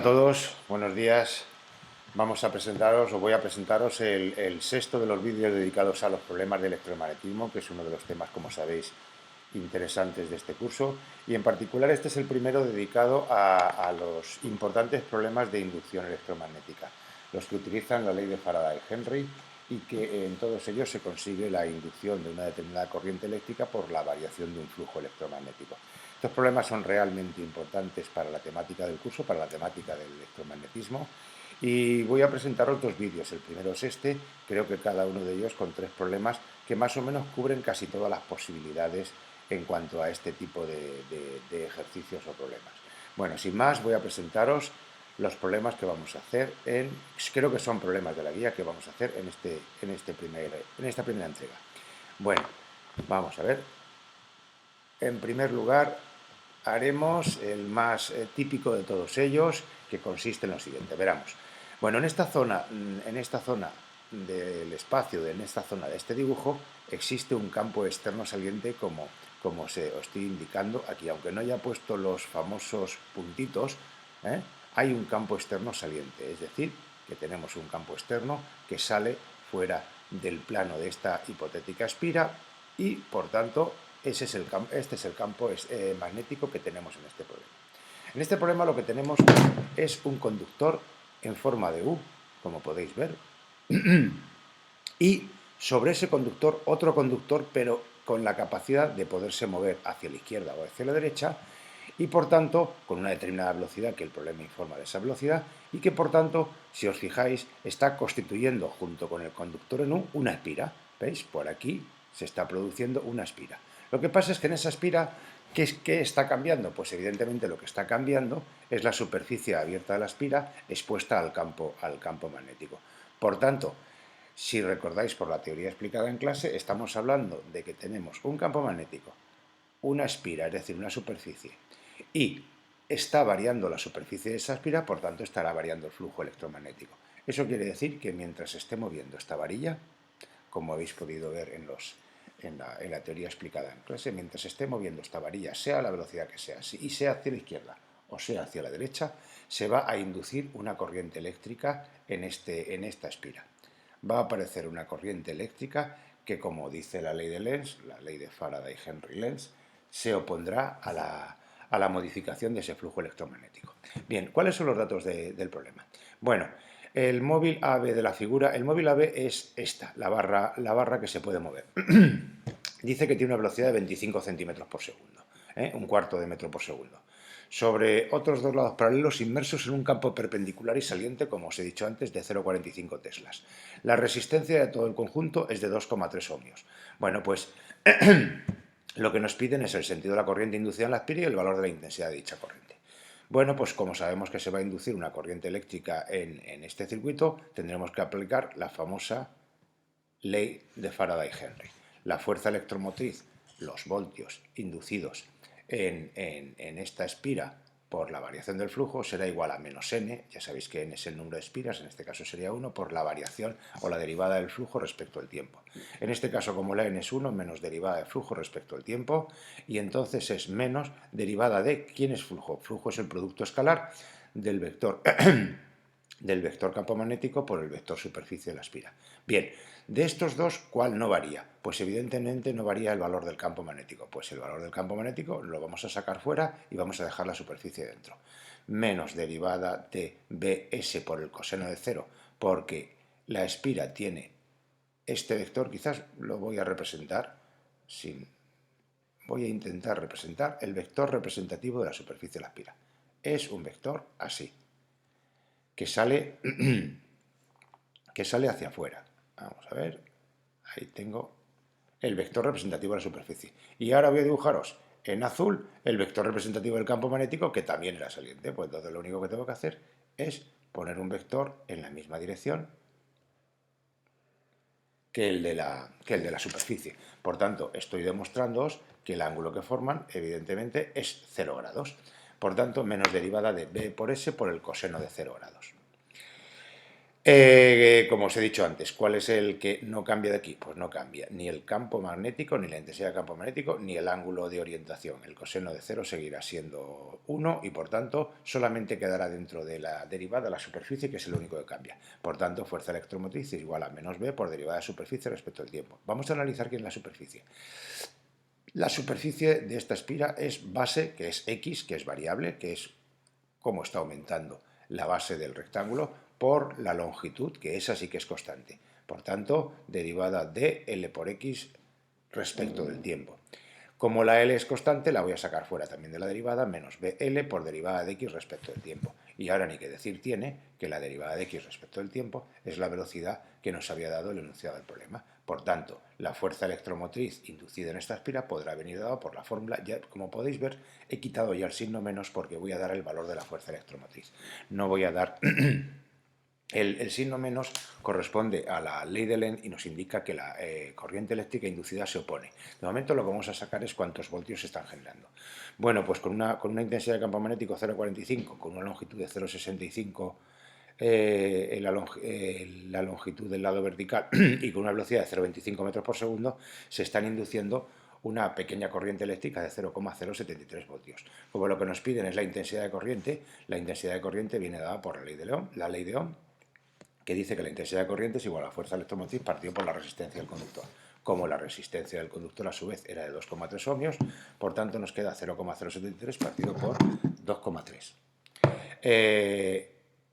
A todos, buenos días. Vamos a presentaros, o voy a presentaros el sexto de los vídeos dedicados a los problemas de electromagnetismo, que es uno de los temas, como sabéis, interesantes de este curso. Y en particular este es el primero dedicado a los importantes problemas de inducción electromagnética, los que utilizan la ley de Faraday-Henry y que en todos ellos se consigue la inducción de una determinada corriente eléctrica por la variación de un flujo electromagnético. Estos problemas son realmente importantes para la temática del curso, para la temática del electromagnetismo, y voy a presentaros dos vídeos. El primero es este, creo que cada uno de ellos con tres problemas que más o menos cubren casi todas las posibilidades en cuanto a este tipo de ejercicios o problemas. Bueno, sin más, voy a presentaros los problemas que vamos a hacer creo que son problemas de la guía que vamos a hacer en esta primera entrega. Bueno, vamos a ver. En primer lugar, haremos el más típico de todos ellos, que consiste en lo siguiente. Veramos. Bueno, en esta zona del espacio, en esta zona de este dibujo, existe un campo externo saliente como os estoy indicando aquí. Aunque no haya puesto los famosos puntitos, hay un campo externo saliente. Es decir, que tenemos un campo externo que sale fuera del plano de esta hipotética espira y, por tanto, este es el campo magnético que tenemos en este problema. En este problema lo que tenemos es un conductor en forma de U, como podéis ver, y sobre ese conductor otro conductor, pero con la capacidad de poderse mover hacia la izquierda o hacia la derecha, y por tanto con una determinada velocidad, que el problema informa de esa velocidad, y que por tanto, si os fijáis, está constituyendo junto con el conductor en U una espira. ¿Veis? Por aquí se está produciendo una espira. Lo que pasa es que en esa espira, ¿qué está cambiando? Pues evidentemente lo que está cambiando es la superficie abierta de la espira expuesta al campo magnético. Por tanto, si recordáis por la teoría explicada en clase, estamos hablando de que tenemos un campo magnético, una espira, es decir, una superficie, y está variando la superficie de esa espira, por tanto estará variando el flujo electromagnético. Eso quiere decir que mientras esté moviendo esta varilla, como habéis podido ver en la teoría explicada en clase, mientras esté moviendo esta varilla, sea a la velocidad que sea, y sea hacia la izquierda o sea hacia la derecha, se va a inducir una corriente eléctrica en esta espira. Va a aparecer una corriente eléctrica que, como dice la ley de Lenz, la ley de Faraday-Henry-Lenz, se opondrá a la modificación de ese flujo electromagnético. Bien, ¿cuáles son los datos del problema? Bueno, el móvil AB de la figura, el móvil AB es esta, la barra que se puede mover. Dice que tiene una velocidad de 25 centímetros por segundo, un cuarto de metro por segundo, sobre otros dos lados paralelos inmersos en un campo perpendicular y saliente, como os he dicho antes, de 0,45 teslas. La resistencia de todo el conjunto es de 2,3 ohmios. Bueno, pues lo que nos piden es el sentido de la corriente inducida en la espira y el valor de la intensidad de dicha corriente. Bueno, pues como sabemos que se va a inducir una corriente eléctrica en este circuito, tendremos que aplicar la famosa ley de Faraday-Henry. La fuerza electromotriz, los voltios inducidos en esta espira por la variación del flujo será igual a menos n, ya sabéis que n es el número de espiras, en este caso sería 1, por la variación o la derivada del flujo respecto al tiempo. En este caso, como la n es 1, menos derivada del flujo respecto al tiempo, y entonces es menos derivada de, ¿quién es flujo? Flujo es el producto escalar del vector del vector campo magnético por el vector superficie de la espira. Bien, de estos dos, ¿cuál no varía? Pues evidentemente no varía el valor del campo magnético. Pues el valor del campo magnético lo vamos a sacar fuera y vamos a dejar la superficie dentro. Menos derivada de Bs por el coseno de 0, porque la espira tiene este vector, quizás lo voy a representar voy a intentar representar el vector representativo de la superficie de la espira. Es un vector así, que sale hacia afuera. Vamos a ver, ahí tengo el vector representativo de la superficie. Y ahora voy a dibujaros en azul el vector representativo del campo magnético, que también era saliente. Pues entonces lo único que tengo que hacer es poner un vector en la misma dirección que el de la superficie. Por tanto, estoy demostrándoos que el ángulo que forman, evidentemente, es 0 grados. Por tanto, menos derivada de B por S por el coseno de 0 grados. Como os he dicho antes, ¿cuál es el que no cambia de aquí? Pues no cambia ni el campo magnético, ni la intensidad del campo magnético, ni el ángulo de orientación. El coseno de cero seguirá siendo 1 y por tanto solamente quedará dentro de la derivada la superficie, que es el único que cambia. Por tanto, fuerza electromotriz es igual a menos B por derivada de superficie respecto al tiempo. Vamos a analizar qué es la superficie. La superficie de esta espira es base, que es X, que es variable, que es cómo está aumentando la base del rectángulo, por la longitud, que esa sí que es constante. Por tanto, derivada de L por X respecto del tiempo. Como la L es constante, la voy a sacar fuera también de la derivada, menos BL por derivada de X respecto del tiempo. Y ahora ni que decir tiene que la derivada de X respecto del tiempo es la velocidad que nos había dado el enunciado del problema. Por tanto, la fuerza electromotriz inducida en esta espira podrá venir dada por la fórmula. Ya, como podéis ver, he quitado ya el signo menos porque voy a dar el valor de la fuerza electromotriz. No voy a dar... El signo menos corresponde a la ley de Lenz y nos indica que la corriente eléctrica inducida se opone. De momento lo que vamos a sacar es cuántos voltios se están generando. Bueno, pues con una intensidad de campo magnético 0,45, con una longitud de 0,65 la longitud del lado vertical y con una velocidad de 0,25 metros por segundo, se están induciendo una pequeña corriente eléctrica de 0,073 voltios. Como lo que nos piden es la intensidad de corriente viene dada por la ley de Ohm, que dice que la intensidad de corriente es igual a la fuerza electromotriz partido por la resistencia del conductor. Como la resistencia del conductor a su vez era de 2,3 ohmios, por tanto nos queda 0,073 partido por 2,3.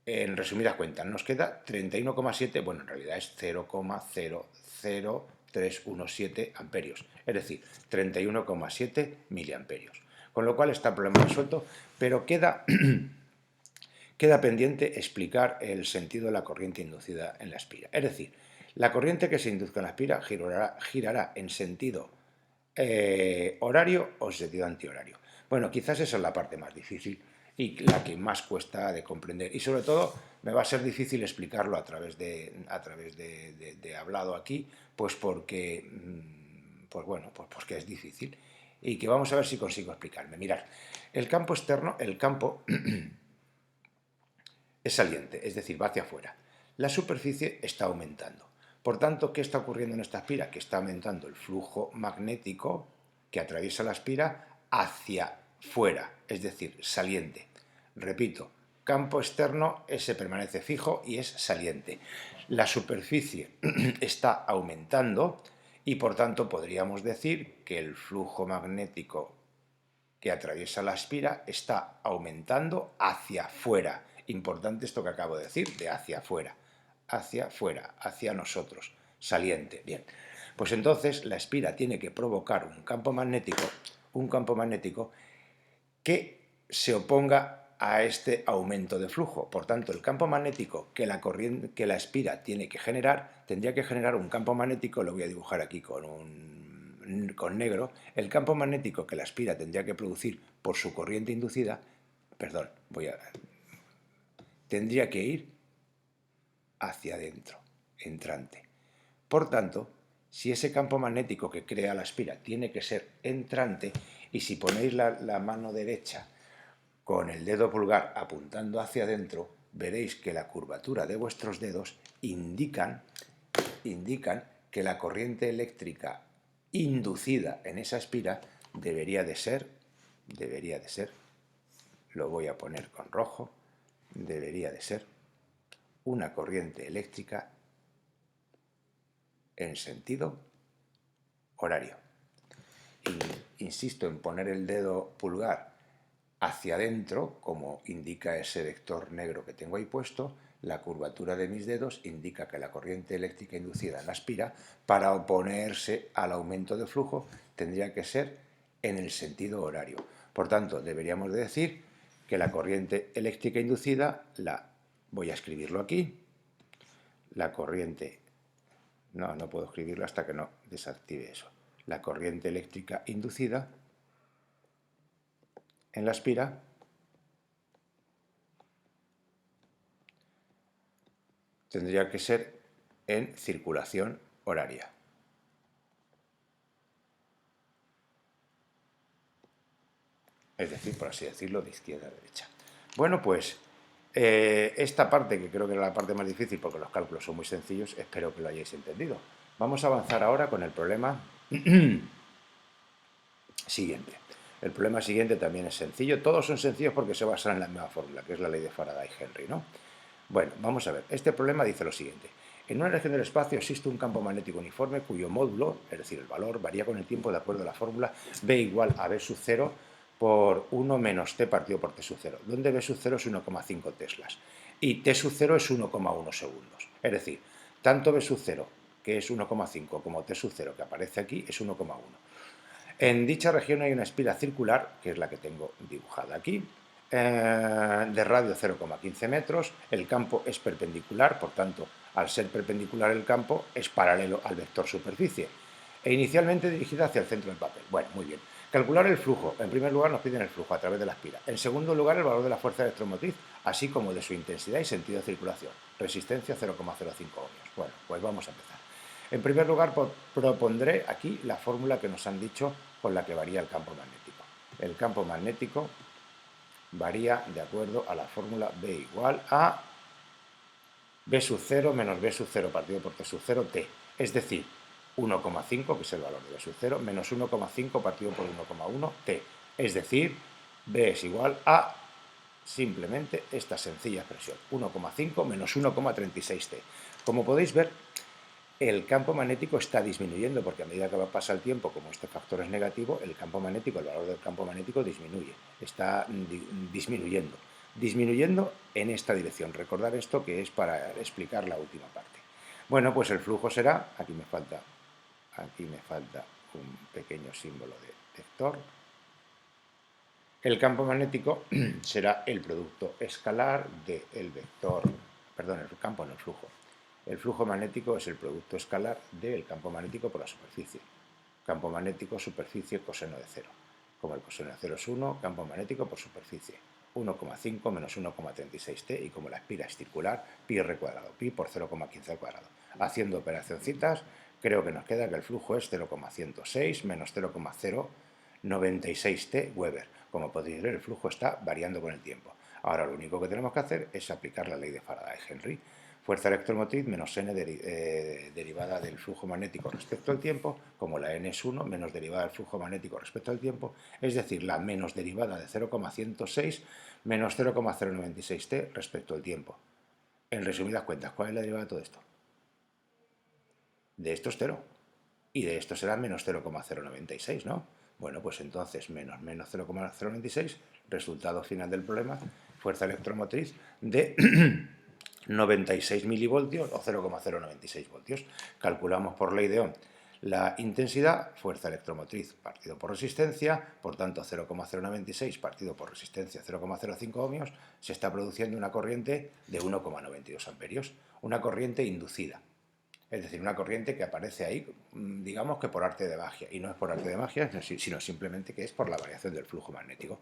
En resumidas cuentas, nos queda 31,7, bueno, en realidad es 0,00317 amperios, es decir, 31,7 miliamperios. Con lo cual está el problema resuelto, pero queda pendiente explicar el sentido de la corriente inducida en la espira. Es decir, la corriente que se induzca en la espira girará en sentido horario o sentido antihorario. Bueno, quizás esa es la parte más difícil y la que más cuesta de comprender. Y sobre todo me va a ser difícil explicarlo a través de hablado aquí, pues porque, pues bueno, pues porque es difícil. Y que vamos a ver si consigo explicarme. Mirad, el campo externo, el campo es saliente, es decir, va hacia afuera. La superficie está aumentando. Por tanto, ¿qué está ocurriendo en esta espira? Que está aumentando el flujo magnético que atraviesa la espira hacia fuera, es decir, saliente. Repito, campo externo, ese permanece fijo y es saliente. La superficie está aumentando y por tanto podríamos decir que el flujo magnético que atraviesa la espira está aumentando hacia afuera. Importante esto que acabo de decir, de hacia afuera, hacia nosotros, saliente. Bien, pues entonces la espira tiene que provocar un campo magnético que se oponga a este aumento de flujo. Por tanto, el campo magnético que la espira tiene que generar, tendría que generar un campo magnético, lo voy a dibujar aquí con negro, el campo magnético que la espira tendría que producir por su corriente inducida, perdón, tendría que ir hacia adentro, entrante. Por tanto, si ese campo magnético que crea la espira tiene que ser entrante, y si ponéis la mano derecha con el dedo pulgar apuntando hacia adentro, veréis que la curvatura de vuestros dedos indican que la corriente eléctrica inducida en esa espira debería de ser, lo voy a poner con rojo, debería de ser una corriente eléctrica en sentido horario. Insisto en poner el dedo pulgar hacia adentro, como indica ese vector negro que tengo ahí puesto. La curvatura de mis dedos indica que la corriente eléctrica inducida en la espira, para oponerse al aumento de flujo, tendría que ser en el sentido horario. Por tanto, deberíamos de decir que la corriente eléctrica inducida, voy a escribirlo aquí, la corriente, no puedo escribirlo hasta que no desactive eso, la corriente eléctrica inducida en la espira tendría que ser en circulación horaria. Es decir, por así decirlo, de izquierda a derecha. Bueno, pues Esta parte, que creo que era la parte más difícil porque los cálculos son muy sencillos, espero que lo hayáis entendido. Vamos a avanzar ahora con el problema siguiente. El problema siguiente también es sencillo. Todos son sencillos porque se basan en la misma fórmula, que es la ley de Faraday-Henry, ¿no? Bueno, vamos a ver. Este problema dice lo siguiente. En una región del espacio existe un campo magnético uniforme cuyo módulo, es decir, el valor, varía con el tiempo de acuerdo a la fórmula B igual a B sub 0 por 1 menos T partido por T sub 0, donde B sub 0 es 1,5 teslas y T sub 0 es 1,1 segundos. Es decir, tanto B sub 0, que es 1,5, como T sub 0, que aparece aquí, es 1,1. En dicha región hay una espira circular, que es la que tengo dibujada aquí, de radio 0,15 metros. El campo es perpendicular, por tanto, al ser perpendicular el campo, es paralelo al vector superficie e inicialmente dirigida hacia el centro del papel. Bueno, muy bien. Calcular el flujo. En primer lugar nos piden el flujo a través de la espira. En segundo lugar, el valor de la fuerza electromotriz, así como de su intensidad y sentido de circulación. Resistencia 0,05 ohmios. Bueno, pues vamos a empezar. En primer lugar, propondré aquí la fórmula que nos han dicho con la que varía el campo magnético. El campo magnético varía de acuerdo a la fórmula B igual a B sub 0 menos B sub 0 partido por T sub 0 T. Es decir, 1,5, que es el valor de B sub 0, menos 1,5 partido por 1,1 T. Es decir, B es igual a simplemente esta sencilla expresión, 1,5 menos 1,36 T. Como podéis ver, el campo magnético está disminuyendo, porque a medida que pasa el tiempo, como este factor es negativo, el campo magnético, el valor del campo magnético disminuye, está disminuyendo en esta dirección. Recordad esto, que es para explicar la última parte. Bueno, pues el flujo será, aquí me falta un pequeño símbolo de vector. El campo magnético será el producto escalar del vector, perdón, el campo no, el flujo. El flujo magnético es el producto escalar del campo magnético por la superficie. Campo magnético, superficie, coseno de 0. Como el coseno de 0 es 1, campo magnético por superficie. 1,5 menos 1,36 T, y como la espira es circular, pi r cuadrado, pi por 0,15 al cuadrado. Haciendo operacioncitas, creo que nos queda que el flujo es 0,106 menos 0,096 T Weber. Como podéis ver, el flujo está variando con el tiempo. Ahora lo único que tenemos que hacer es aplicar la ley de Faraday-Henry. Fuerza electromotriz menos n derivada del flujo magnético respecto al tiempo, como la n es 1 menos derivada del flujo magnético respecto al tiempo, es decir, la menos derivada de 0,106 menos 0,096 T respecto al tiempo. En resumidas cuentas, ¿cuál es la derivada de todo esto? De esto es 0, y de esto será menos 0,096, ¿no? Bueno, pues entonces menos 0,096, resultado final del problema, fuerza electromotriz de 96 milivoltios o 0,096 voltios. Calculamos por ley de Ohm la intensidad, fuerza electromotriz partido por resistencia, por tanto 0,096 partido por resistencia 0,05 ohmios, se está produciendo una corriente de 1,92 amperios, una corriente inducida. Es decir, una corriente que aparece ahí, digamos que por arte de magia, y no es por arte de magia, sino simplemente que es por la variación del flujo magnético.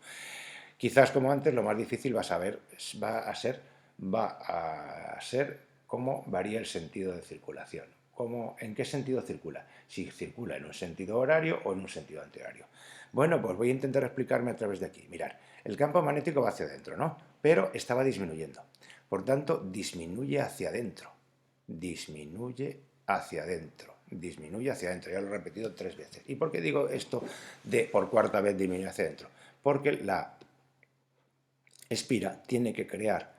Quizás, como antes, lo más difícil va a ser cómo varía el sentido de circulación. ¿En qué sentido circula? Si circula en un sentido horario o en un sentido antihorario. Bueno, pues voy a intentar explicarme a través de aquí. Mirad, el campo magnético va hacia adentro, ¿no? Pero estaba disminuyendo. Por tanto, disminuye hacia adentro. Disminuye hacia adentro. Disminuye hacia adentro. Ya lo he repetido 3 veces. ¿Y por qué digo esto de por cuarta vez disminuye hacia adentro? Porque la espira tiene que crear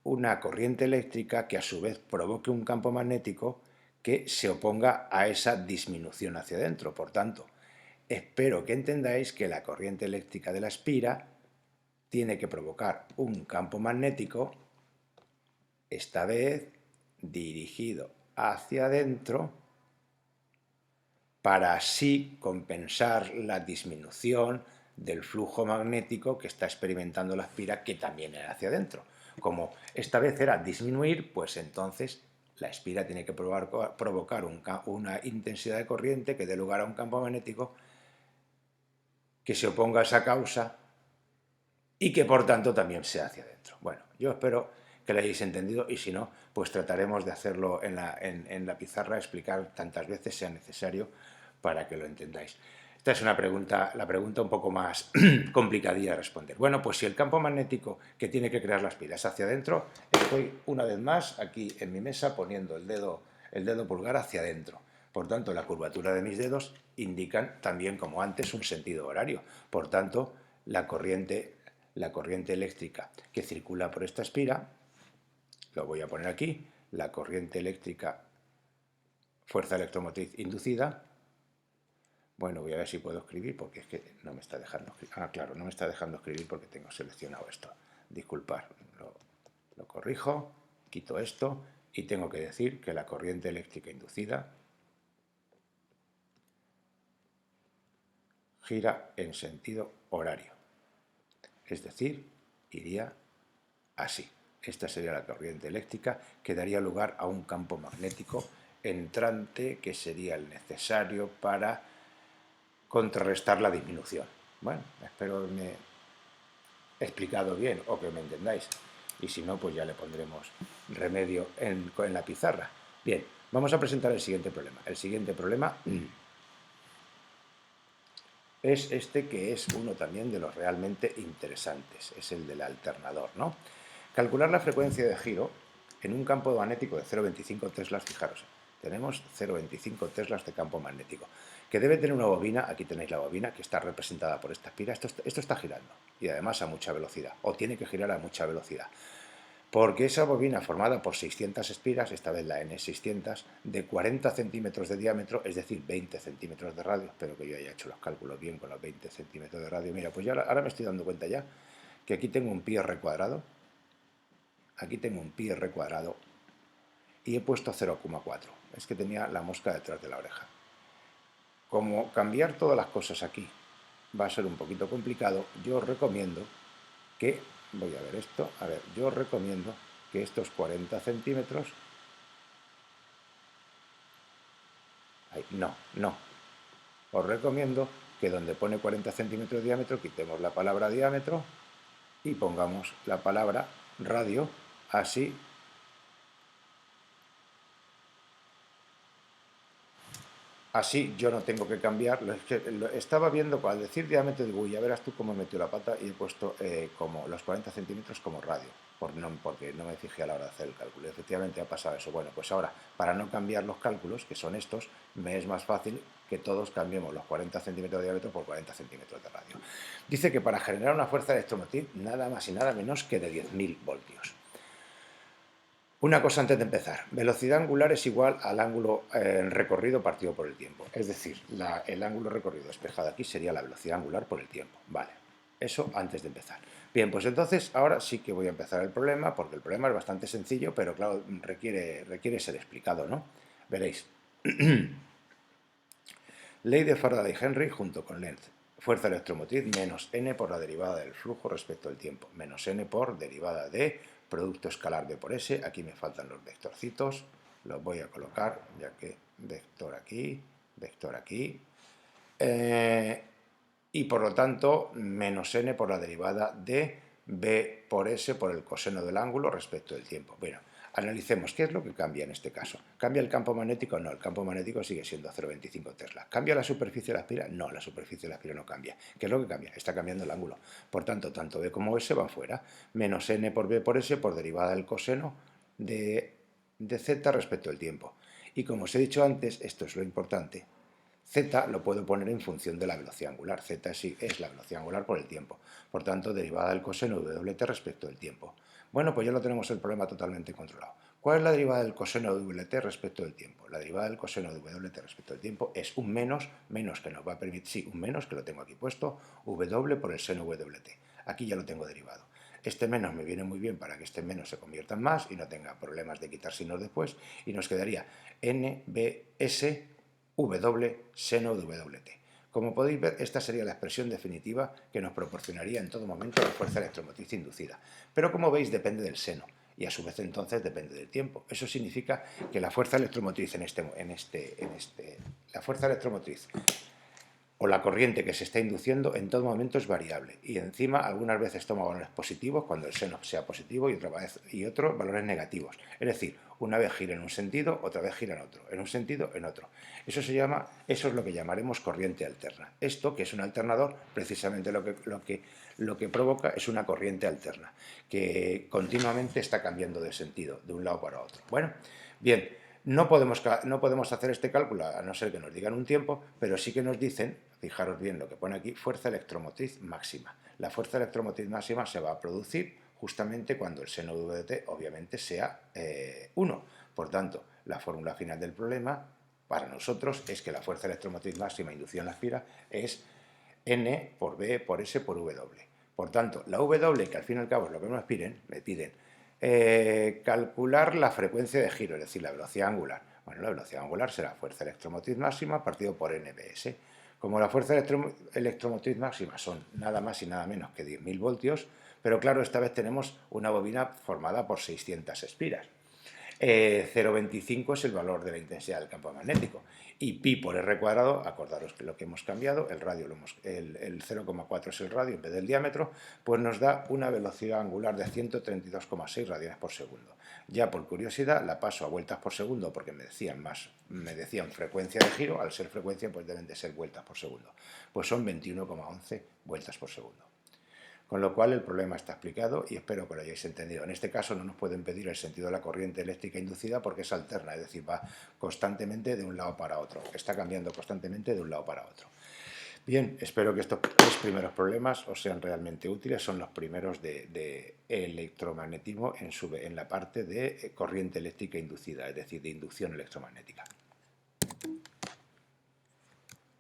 una corriente eléctrica que a su vez provoque un campo magnético que se oponga a esa disminución hacia adentro. Por tanto, espero que entendáis que la corriente eléctrica de la espira tiene que provocar un campo magnético, esta vez dirigido hacia adentro, para así compensar la disminución del flujo magnético que está experimentando la espira, que también era hacia adentro. Como esta vez era disminuir, pues entonces la espira tiene que provocar una intensidad de corriente que dé lugar a un campo magnético que se oponga a esa causa y que por tanto también sea hacia adentro. Bueno, yo espero que lo hayáis entendido, y si no, pues trataremos de hacerlo en la pizarra, explicar tantas veces sea necesario para que lo entendáis. Esta es una pregunta, la pregunta un poco más complicadilla de responder. Bueno, pues si el campo magnético que tiene que crear las pilas hacia adentro, estoy una vez más aquí en mi mesa poniendo el dedo pulgar hacia adentro. Por tanto, la curvatura de mis dedos indican también, como antes, un sentido horario. Por tanto, la corriente eléctrica que circula por esta espira, lo voy a poner aquí, la corriente eléctrica, fuerza electromotriz inducida. Bueno, voy a ver si puedo escribir porque es que no me está dejando escribir. Ah, claro, no me está dejando escribir porque tengo seleccionado esto. Disculpad, lo corrijo, quito esto y tengo que decir que la corriente eléctrica inducida gira en sentido horario. Es decir, iría así. Esta sería la corriente eléctrica que daría lugar a un campo magnético entrante que sería el necesario para contrarrestar la disminución. Bueno, espero que me he explicado bien o que me entendáis. Y si no, pues ya le pondremos remedio en la pizarra. Bien, vamos a presentar el siguiente problema. El siguiente problema es este, que es uno también de los realmente interesantes. Es el del alternador, ¿no? Calcular la frecuencia de giro en un campo magnético de 0,25 teslas, fijaros. Tenemos 0,25 teslas de campo magnético, que debe tener una bobina. Aquí tenéis la bobina, que está representada por esta espira. Esto está girando, y además a mucha velocidad, o tiene que girar a mucha velocidad, porque esa bobina formada por 600 espiras, esta vez la N600, de 40 centímetros de diámetro, es decir, 20 centímetros de radio, espero que yo haya hecho los cálculos bien con los 20 centímetros de radio. Mira, pues ahora me estoy dando cuenta ya que aquí tengo un pi r cuadrado, aquí tengo un pi r cuadrado, y he puesto 0,4. Es que tenía la mosca detrás de la oreja. Como cambiar todas las cosas aquí va a ser un poquito complicado, yo os recomiendo que, voy a ver esto, yo os recomiendo que estos 40 centímetros, os recomiendo que donde pone 40 centímetros de diámetro quitemos la palabra diámetro y pongamos la palabra radio, así yo no tengo que cambiar. Estaba viendo, al decir diámetro, digo, ya verás tú cómo he metido la pata, y he puesto como los 40 centímetros como radio, porque no me fijé a la hora de hacer el cálculo. Efectivamente ha pasado eso. Bueno, pues ahora, para no cambiar los cálculos, que son estos, me es más fácil que todos cambiemos los 40 centímetros de diámetro por 40 centímetros de radio. Dice que para generar una fuerza electromotriz, nada más y nada menos que de 10.000 voltios. Una cosa antes de empezar, velocidad angular es igual al ángulo recorrido partido por el tiempo. Es decir, el ángulo recorrido despejado aquí sería la velocidad angular por el tiempo. Vale, eso antes de empezar. Bien, pues entonces ahora sí que voy a empezar el problema, porque el problema es bastante sencillo, pero claro, requiere ser explicado, ¿no? Veréis. Ley de Faraday-Henry junto con Lenz. Fuerza electromotriz menos n por la derivada del flujo respecto al tiempo, menos n por derivada de producto escalar b por s. Aquí me faltan los vectorcitos, los voy a colocar, ya que vector aquí, y por lo tanto menos n por la derivada de b por s por el coseno del ángulo respecto del tiempo. Bueno, analicemos qué es lo que cambia en este caso. ¿Cambia el campo magnético? No, el campo magnético sigue siendo 0,25 tesla. ¿Cambia la superficie de la espira? No, la superficie de la espira no cambia. ¿Qué es lo que cambia? Está cambiando el ángulo. Por tanto, tanto b como s van fuera. Menos n por b por s por derivada del coseno de z respecto al tiempo. Y como os he dicho antes, esto es lo importante, z lo puedo poner en función de la velocidad angular. Z es la velocidad angular por el tiempo. Por tanto, derivada del coseno de wt respecto del tiempo. Bueno, pues ya lo tenemos el problema totalmente controlado. ¿Cuál es la derivada del coseno de wt respecto del tiempo? La derivada del coseno de wt respecto del tiempo es un menos que nos va a permitir, sí, un menos, que lo tengo aquí puesto, w por el seno wt. Aquí ya lo tengo derivado. Este menos me viene muy bien para que este menos se convierta en más y no tenga problemas de quitar signos después, y nos quedaría nbs w seno de wt. Como podéis ver, esta sería la expresión definitiva que nos proporcionaría en todo momento la fuerza electromotriz inducida. Pero como veis, depende del seno, y a su vez entonces depende del tiempo. Eso significa que la fuerza electromotriz la fuerza electromotriz o la corriente que se está induciendo en todo momento es variable y encima algunas veces toma valores positivos cuando el seno sea positivo y otra vez otros valores negativos. Es decir, una vez gira en un sentido, otra vez gira en otro, en un sentido, en otro. Eso es lo que llamaremos corriente alterna. Esto, que es un alternador, precisamente lo que provoca es una corriente alterna, que continuamente está cambiando de sentido, de un lado para otro. Bueno, bien, no podemos hacer este cálculo a no ser que nos digan un tiempo, pero sí que nos dicen, fijaros bien lo que pone aquí, fuerza electromotriz máxima. La fuerza electromotriz máxima se va a producir justamente cuando el seno de v de t obviamente sea 1. Por tanto, la fórmula final del problema para nosotros es que la fuerza electromotriz máxima inducida en la esfera es N por B por S por W. Por tanto, la W, que al fin y al cabo es lo que me piden calcular la frecuencia de giro, es decir, la velocidad angular. Bueno, la velocidad angular será fuerza electromotriz máxima partido por NBS. Como la fuerza electromotriz máxima son nada más y nada menos que 10.000 voltios, pero claro, esta vez tenemos una bobina formada por 600 espiras. 0,25 es el valor de la intensidad del campo magnético y pi por r cuadrado, acordaros que lo que hemos cambiado, el radio el 0,4 es el radio en vez del diámetro, pues nos da una velocidad angular de 132,6 radianes por segundo. Ya por curiosidad la paso a vueltas por segundo porque me decían frecuencia de giro, al ser frecuencia pues deben de ser vueltas por segundo, pues son 21,11 vueltas por segundo. Con lo cual el problema está explicado y espero que lo hayáis entendido. En este caso no nos pueden pedir el sentido de la corriente eléctrica inducida porque es alterna, es decir, va constantemente de un lado para otro, está cambiando constantemente de un lado para otro. Bien, espero que estos 3 primeros problemas os sean realmente útiles, son los primeros de electromagnetismo en la parte de corriente eléctrica inducida, es decir, de inducción electromagnética.